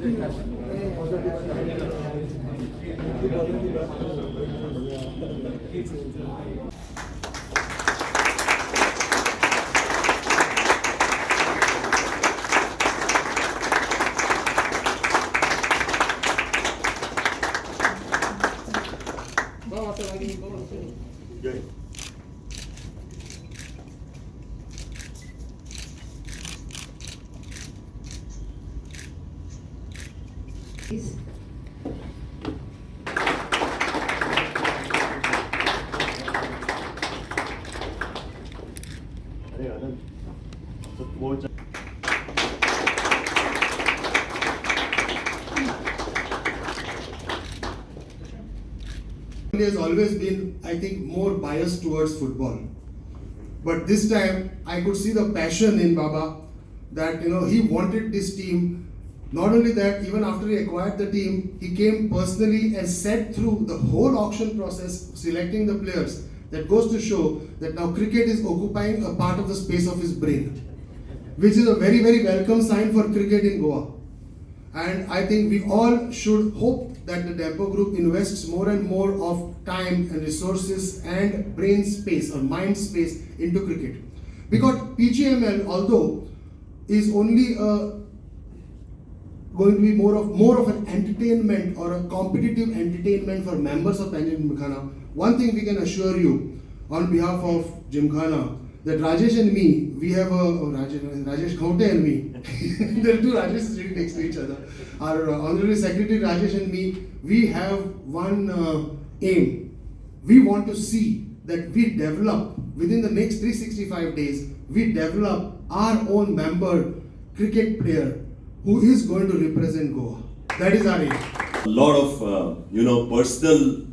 Please. Has always been, I think, more biased towards football. But this time, I could see the passion in Baba that he wanted this team. Not only that, even after he acquired the team, he came personally and sat through the whole auction process, selecting the players. That goes to show that now cricket is occupying a part of the space of his brain, which is a very, very welcome sign for cricket in Goa. And I think we all should hope that the Dhempo group invests more and more of time and resources and brain space or mind space into cricket. Because PGML, although is only going to be more of an entertainment or a competitive entertainment for members of Gymkhana, one thing we can assure you on behalf of Gymkhana, that Rajesh and me, we have Rajesh Khote and me, there are two Rajeshes sitting next to each other. Our Honorary Secretary Rajesh and me, we have one aim. We want to see that we develop, within the next 365 days, we develop our own member cricket player who is going to represent Goa. That is our aim. A lot of, personal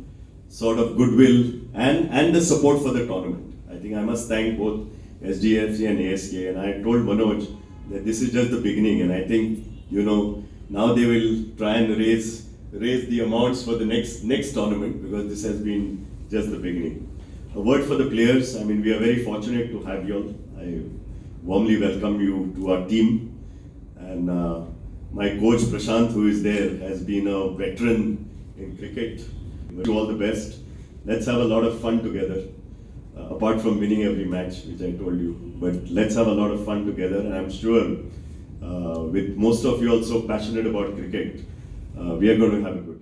sort of goodwill and the support for the tournament. I think I must thank both SDFC and ASK, and I told Manoj that this is just the beginning, and I think, now they will try and raise the amounts for the next tournament, because this has been just the beginning. A word for the players. I mean, we are very fortunate to have you all. I warmly welcome you to our team, and my coach Prashant, who is there, has been a veteran in cricket. Wish you all the best. Let's have a lot of fun together. Apart from winning every match, which I told you, but let's have a lot of fun together, and I'm sure with most of you also passionate about cricket, we are going to have a good time.